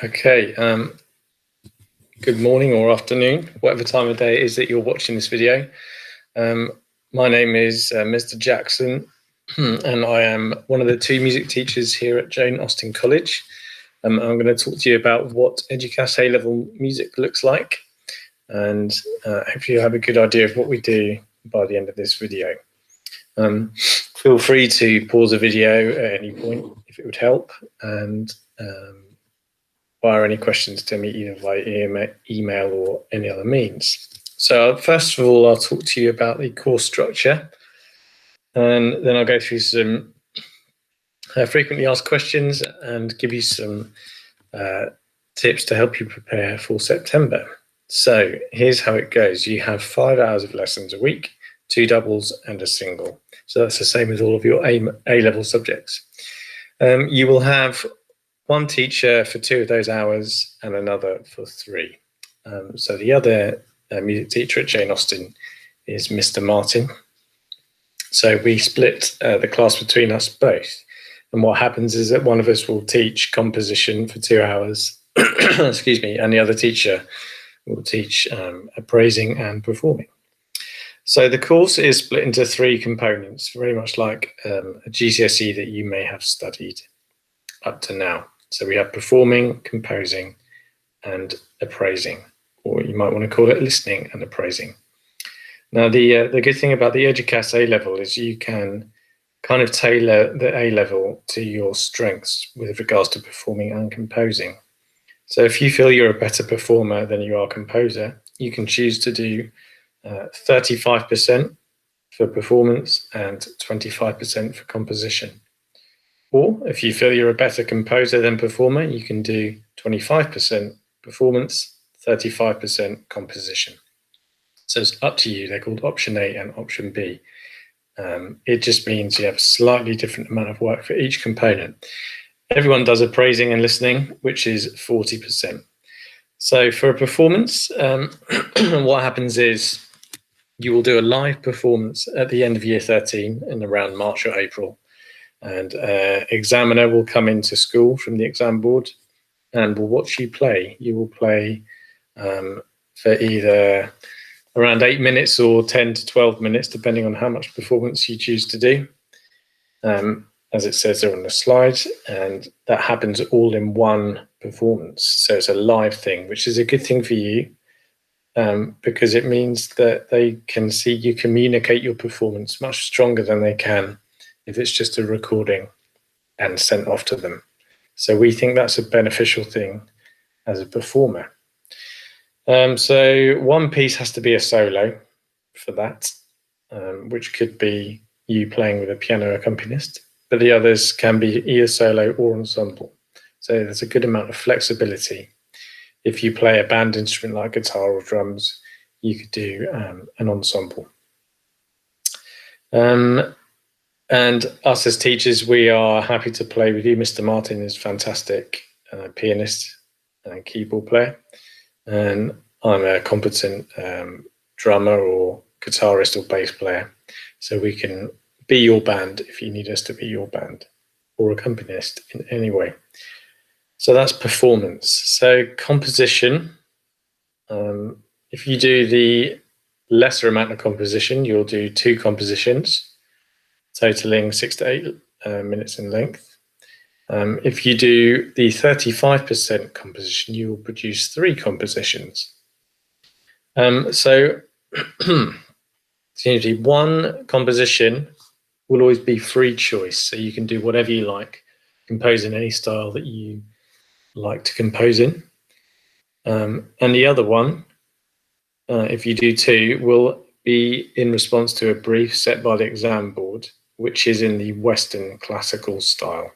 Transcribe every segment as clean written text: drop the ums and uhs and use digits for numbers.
Okay, good morning or afternoon, whatever time of day it is that you're watching this video. My name is Mr. Jackson, and I am one of the two music teachers here at Jane Austen College. I'm going to talk to you about what Educas A-level music looks like, and hopefully you'll have a good idea of what we do by the end of this video. Feel free to pause the video at any point if it would help, and fire any questions to me either via email or any other means. So first of all, I'll talk to you about the course structure, and then I'll go through some frequently asked questions and give you some tips to help you prepare for September. So here's how it goes. You have 5 hours of lessons a week, 2 doubles and a single. So that's the same as all of your A-level subjects. You will have one teacher for 2 of those hours and another for 3. So the other music teacher at Jane Austen is Mr. Martin. So we split the class between us both. And what happens is that one of us will teach composition for 2 hours, excuse me, and the other teacher will teach appraising and performing. So the course is split into 3 components, very much like a GCSE that you may have studied up to now. So we have performing, composing, and appraising, or you might want to call it listening and appraising. Now, the good thing about the Educas A-level is you can kind of tailor the A-level to your strengths with regards to performing and composing. So if you feel you're a better performer than you are composer, you can choose to do 35% for performance and 25% for composition. Or if you feel you're a better composer than performer, you can do 25% performance, 35% composition. So it's up to you. They're called option A and option B. It just means you have a slightly different amount of work for each component. Everyone does appraising and listening, which is 40%. So for a performance, what happens is you will do a live performance at the end of year 13 in around March or April. And examiner will come into school from the exam board and will watch you play. You will play for either around 8 minutes or 10 to 12 minutes, depending on how much performance you choose to do, as it says there on the slide. And that happens all in one performance. So it's a live thing, which is a good thing for you because it means that they can see you communicate your performance much stronger than they can if it's just a recording and sent off to them. So we think that's a beneficial thing as a performer. So one piece has to be a solo for that, which could be you playing with a piano accompanist, but the others can be either solo or ensemble. So there's a good amount of flexibility. If you play a band instrument like guitar or drums, you could do an ensemble. And us as teachers, we are happy to play with you. Mr. Martin is fantastic pianist and keyboard player. And I'm a competent drummer or guitarist or bass player. So we can be your band if you need us to be your band or accompanist in any way. So that's performance. So composition, if you do the lesser amount of composition, you'll do 2 compositions, totaling 6 to 8 minutes in length. If you do the 35% composition, you will produce 3 compositions. So usually one composition will always be free choice. So you can do whatever you like, compose in any style that you like to compose in. And the other one, if you do 2, will be in response to a brief set by the exam board, which is in the Western classical style.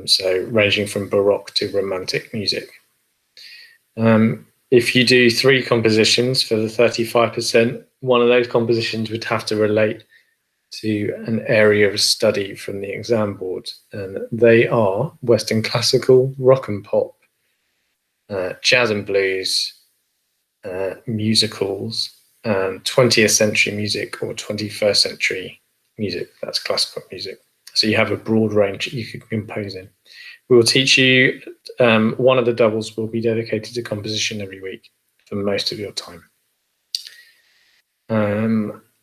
So ranging from Baroque to Romantic music. If you do 3 compositions for the 35%, one of those compositions would have to relate to an area of study from the exam board. And they are Western classical, rock and pop, jazz and blues, musicals, 20th century music or 21st century music. That's classical music. So you have a broad range that you can compose in. We will teach you, one of the doubles will be dedicated to composition every week for most of your time.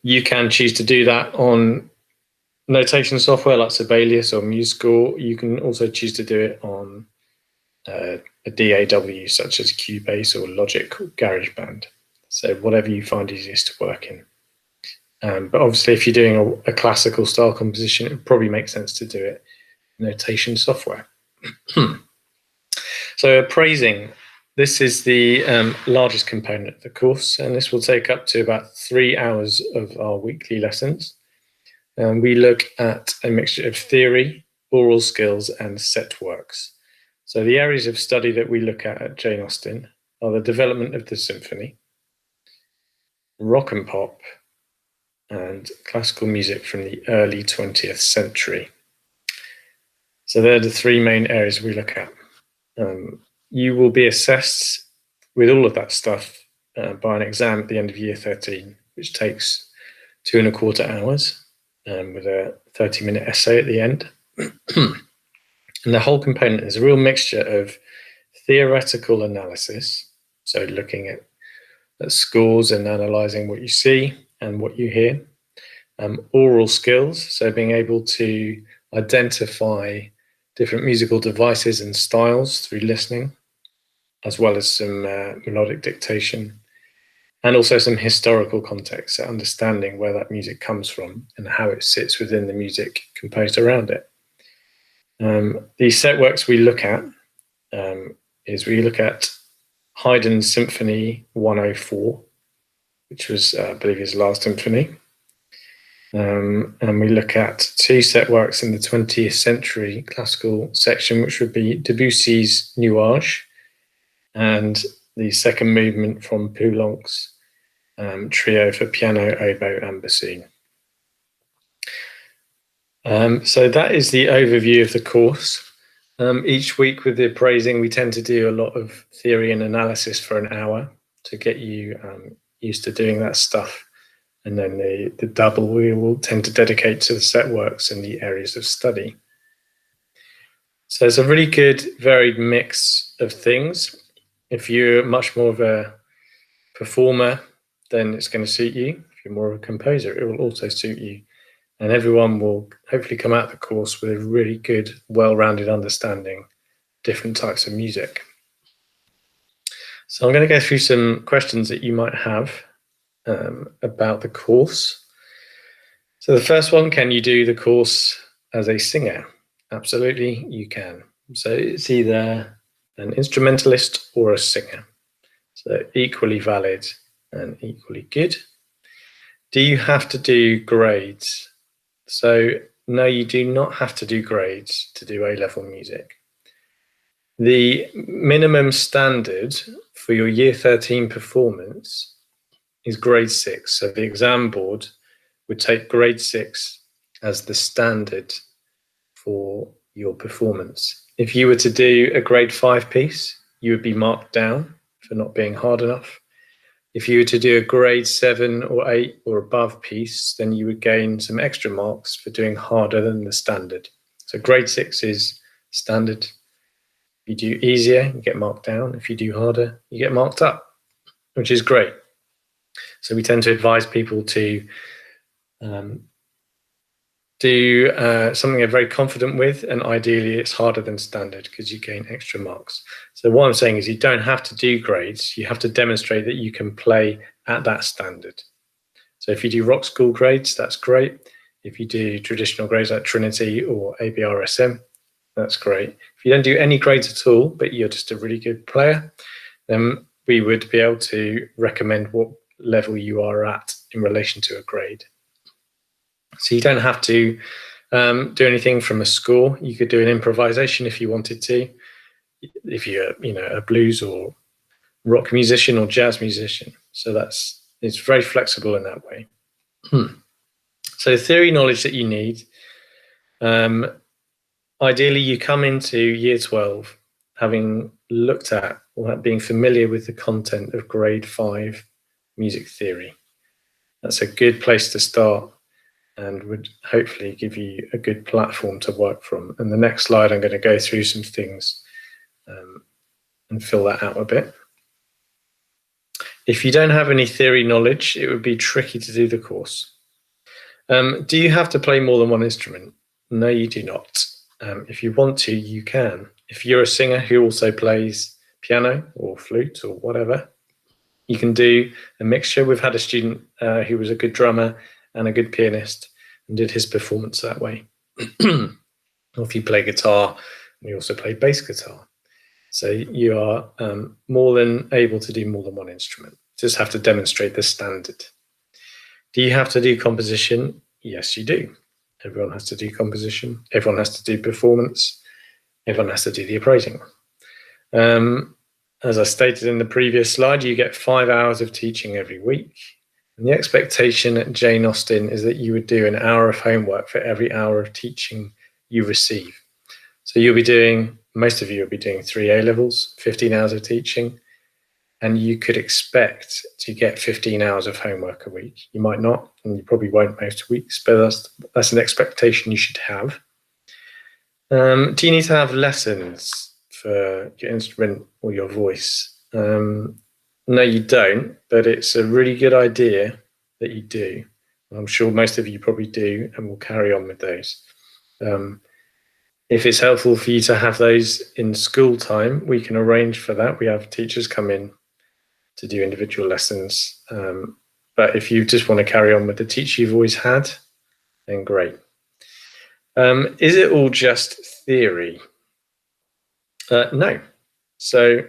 You can choose to do that on notation software like Sibelius or Musical. You can also choose to do it on a DAW such as Cubase or Logic or GarageBand. So whatever you find easiest to work in. But obviously, if you're doing a classical style composition, it would probably make sense to do it in notation software. So appraising, this is the largest component of the course, and this will take up to about 3 hours of our weekly lessons. We look at a mixture of theory, oral skills, and set works. So the areas of study that we look at Jane Austen are the development of the symphony, rock and pop, and classical music from the early 20th century. So they're the three main areas we look at. You will be assessed with all of that stuff by an exam at the end of year 13, which takes 2.25 hours with a 30-minute essay at the end. And the whole component is a real mixture of theoretical analysis, so looking at scores and analysing what you see and what you hear. Oral skills, so being able to identify different musical devices and styles through listening, as well as some melodic dictation, and also some historical context, so understanding where that music comes from and how it sits within the music composed around it. The set works we look at is we look at Haydn's Symphony 104, which was, I believe, his last symphony. And we look at 2 set works in the 20th century classical section, which would be Debussy's Nuages and the second movement from Poulenc's trio for piano, oboe, and bassoon. So that is the overview of the course. Each week with the appraising, we tend to do a lot of theory and analysis for an hour to get you used to doing that stuff. And then the double we will tend to dedicate to the set works and the areas of study. So it's a really good varied mix of things. If you're much more of a performer, then it's going to suit you. If you're more of a composer, it will also suit you. And everyone will hopefully come out of the course with a really good, well-rounded understanding of different types of music. So I'm going to go through some questions that you might have about the course. So the first one, can you do the course as a singer? Absolutely, you can. So it's either an instrumentalist or a singer. So equally valid and equally good. Do you have to do grades? So no, you do not have to do grades to do A-level music. The minimum standard for your year 13 performance is grade 6. So the exam board would take grade 6 as the standard for your performance. If you were to do a grade 5 piece, you would be marked down for not being hard enough. If you were to do a grade 7 or 8 or above piece, then you would gain some extra marks for doing harder than the standard. So grade 6 is standard. If you do easier, you get marked down. If you do harder, you get marked up, which is great. So we tend to advise people to do something they're very confident with, and ideally it's harder than standard because you gain extra marks. So what I'm saying is you don't have to do grades, you have to demonstrate that you can play at that standard. So if you do rock school grades, that's great. If you do traditional grades like Trinity or ABRSM, that's great. If you don't do any grades at all, but you're just a really good player, then we would be able to recommend what level you are at in relation to a grade. So you don't have to do anything from a score. You could do an improvisation if you wanted to, if you're a blues or rock musician or jazz musician. So it's very flexible in that way. So theory knowledge that you need. Ideally, you come into year 12 having looked at or being familiar with the content of grade 5 music theory. That's a good place to start. and would hopefully give you a good platform to work from. And the next slide, I'm going to go through some things and fill that out a bit. If you don't have any theory knowledge, it would be tricky to do the course. Do you have to play more than one instrument? No, you do not. If you want to, you can. If you're a singer who also plays piano or flute or whatever, you can do a mixture. We've had a student who was a good drummer and a good pianist and did his performance that way. Or if you play guitar, we also play bass guitar. So you are more than able to do more than one instrument. Just have to demonstrate the standard. Do you have to do composition? Yes, you do. Everyone has to do composition. Everyone has to do performance. Everyone has to do the appraising. As I stated in the previous slide, you get 5 hours of teaching every week. And the expectation at Jane Austen is that you would do an hour of homework for every hour of teaching you receive. So most of you will be doing 3 A-levels, 15 hours of teaching, and you could expect to get 15 hours of homework a week. You might not, and you probably won't most weeks, but that's an expectation you should have. Do you need to have lessons for your instrument or your voice? No, you don't, but it's a really good idea that you do. I'm sure most of you probably do, and will carry on with those. If it's helpful for you to have those in school time, we can arrange for that. We have teachers come in to do individual lessons. But if you just want to carry on with the teacher you've always had, then great. Is it all just theory? No. So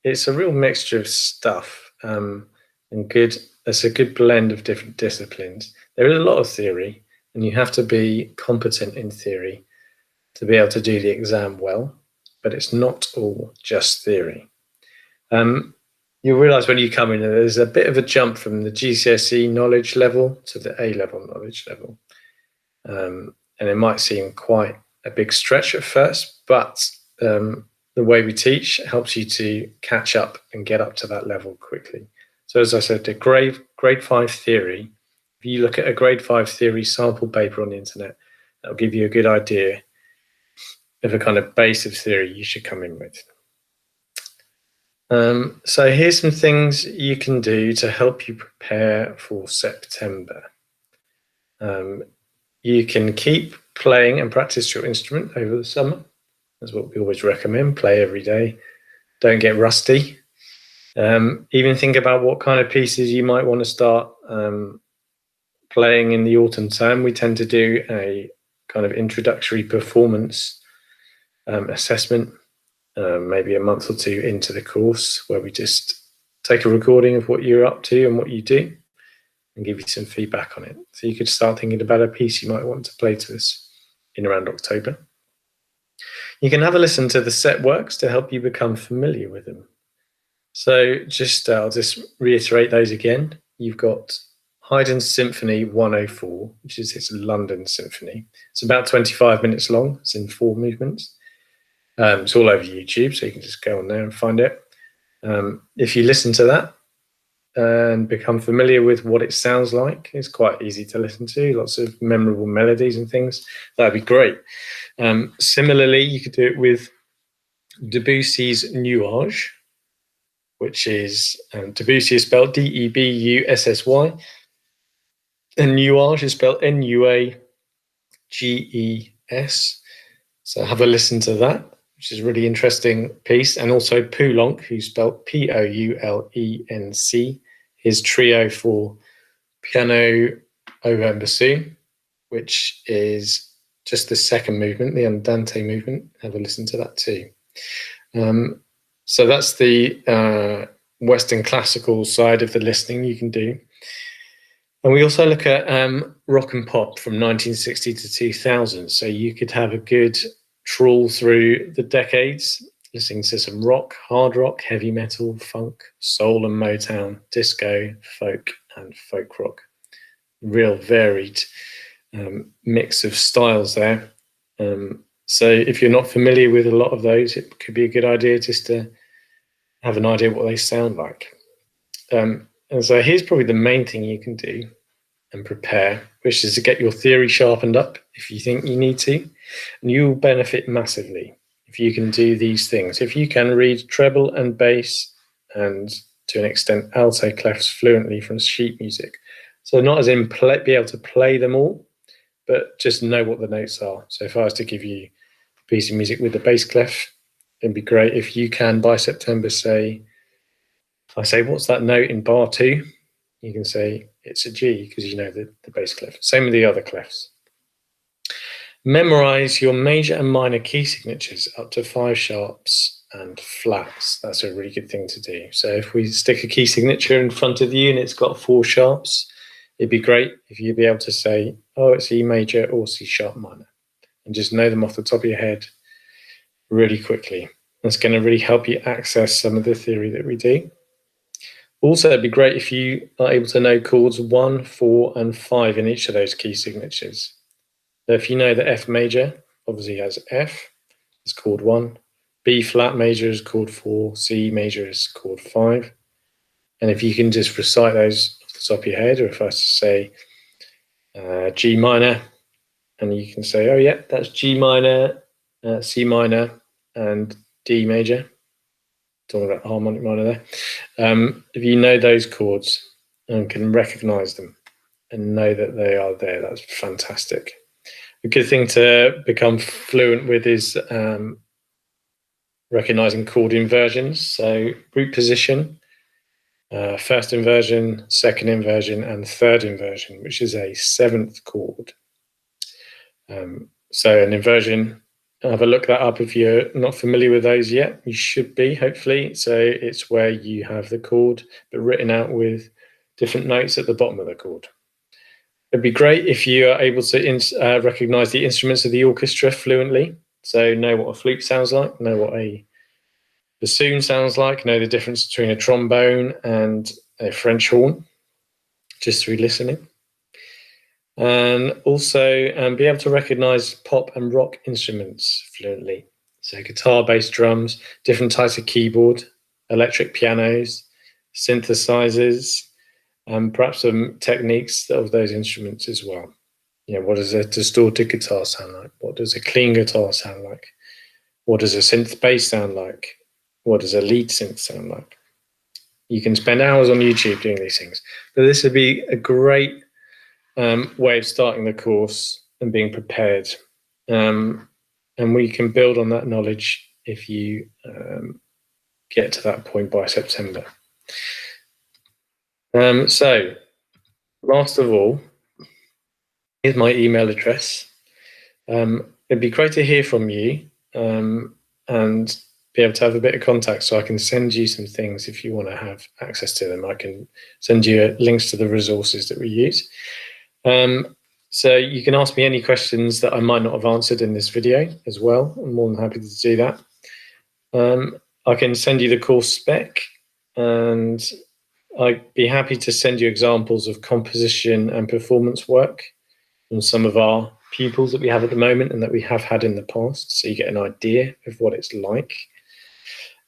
it's a real mixture of stuff, and it's a good blend of different disciplines. There is a lot of theory, and you have to be competent in theory to be able to do the exam well, but it's not all just theory. You'll realise when you come in, there's a bit of a jump from the GCSE knowledge level to the A-level knowledge level. And it might seem quite a big stretch at first, but the way we teach helps you to catch up and get up to that level quickly. So as I said, the grade 5 theory, if you look at a grade 5 theory sample paper on the internet, that'll give you a good idea of a kind of base of theory you should come in with. So here's some things you can do to help you prepare for September. You can keep playing and practice your instrument over the summer. That's what we always recommend. Play every day. Don't get rusty. Even think about what kind of pieces you might want to start playing in the autumn term. We tend to do a kind of introductory performance assessment, maybe a month or two into the course, where we just take a recording of what you're up to and what you do and give you some feedback on it. So you could start thinking about a piece you might want to play to us in around October. You can have a listen to the set works to help you become familiar with them. So I'll just reiterate those again. You've got Haydn's Symphony 104, which is his London Symphony. It's about 25 minutes long. It's in 4 movements. It's all over YouTube, so you can just go on there and find it. If you listen to that and become familiar with what it sounds like, it's quite easy to listen to, lots of memorable melodies and things. That'd be great. Similarly, you could do it with Debussy's Nuage, which is Debussy is spelled Debussy, and Nuage is spelled Nuages. So have a listen to that, which is a really interesting piece. And also Poulenc, who's spelled Poulenc, his trio for piano, oboe and bassoon, which is just the second movement, the Andante movement. Have a listen to that too. So that's the Western classical side of the listening you can do. And we also look at rock and pop from 1960 to 2000. So you could have a good trawl through the decades, listening to some rock, hard rock, heavy metal, funk, soul and Motown, disco, folk and folk rock. Real varied mix of styles there. So if you're not familiar with a lot of those, it could be a good idea just to have an idea what they sound like. And so here's probably the main thing you can do. and prepare, which is to get your theory sharpened up if you think you need to. And you'll benefit massively if you can do these things. If you can read treble and bass and to an extent alto clefs fluently from sheet music. So not as in be able to play them all, but just know what the notes are. So if I was to give you a piece of music with the bass clef, it'd be great if you can by September say, if I say, what's that note in bar 2? You can say it's a G because you know the bass clef. Same with the other clefs. Memorize your major and minor key signatures up to 5 sharps and flats. That's a really good thing to do. So if we stick a key signature in front of you and it's got 4 sharps, it'd be great if you'd be able to say, oh, it's E major or C sharp minor, and just know them off the top of your head really quickly. That's going to really help you access some of the theory that we do. Also, it'd be great if you are able to know chords 1, 4, and 5 in each of those key signatures. So if you know that F major obviously has F, it's chord 1, B flat major is chord 4, C major is chord 5. And if you can just recite those off the top of your head, or if I say G minor, and you can say, oh yeah, that's G minor, C minor, and D major. Talking about harmonic minor there. If you know those chords and can recognize them and know that they are there, that's fantastic. A good thing to become fluent with is recognizing chord inversions. So root position, first inversion, second inversion, and third inversion, which is a 7th chord. So an inversion, have a look that up if you're not familiar with those yet. You should be, hopefully. So it's where you have the chord, but written out with different notes at the bottom of the chord. It'd be great if you are able to recognize the instruments of the orchestra fluently. So know what a flute sounds like, know what a bassoon sounds like, know the difference between a trombone and a French horn, just through listening. And also be able to recognize pop and rock instruments fluently. So guitar, bass, drums, different types of keyboard, electric pianos, synthesizers, and perhaps some techniques of those instruments as well. You know, what does a distorted guitar sound like? What does a clean guitar sound like? What does a synth bass sound like? What does a lead synth sound like? You can spend hours on YouTube doing these things, but this would be a great way of starting the course and being prepared. And we can build on that knowledge if you get to that point by September. So, last of all, here's my email address. It'd be great to hear from you and be able to have a bit of contact, so I can send you some things if you want to have access to them. I can send you links to the resources that we use. So you can ask me any questions that I might not have answered in this video as well. I'm more than happy to do that. I can send you the course spec, and I'd be happy to send you examples of composition and performance work from some of our pupils that we have at the moment and that we have had in the past, so you get an idea of what it's like.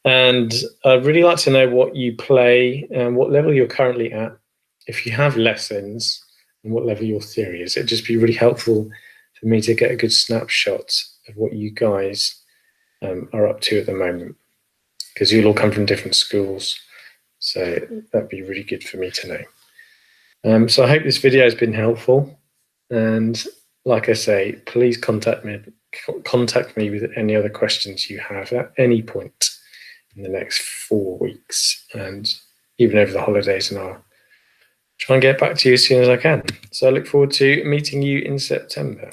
And I'd really like to know what you play and what level you're currently at, if you have lessons, and what level your theory is. It'd just be really helpful for me to get a good snapshot of what you guys are up to at the moment, because you'll all come from different schools. So that'd be really good for me to know. So I hope this video has been helpful. And like I say, please contact me with any other questions you have at any point in the next 4 weeks, and even over the holidays, and I'll try and get back to you as soon as I can. So I look forward to meeting you in September.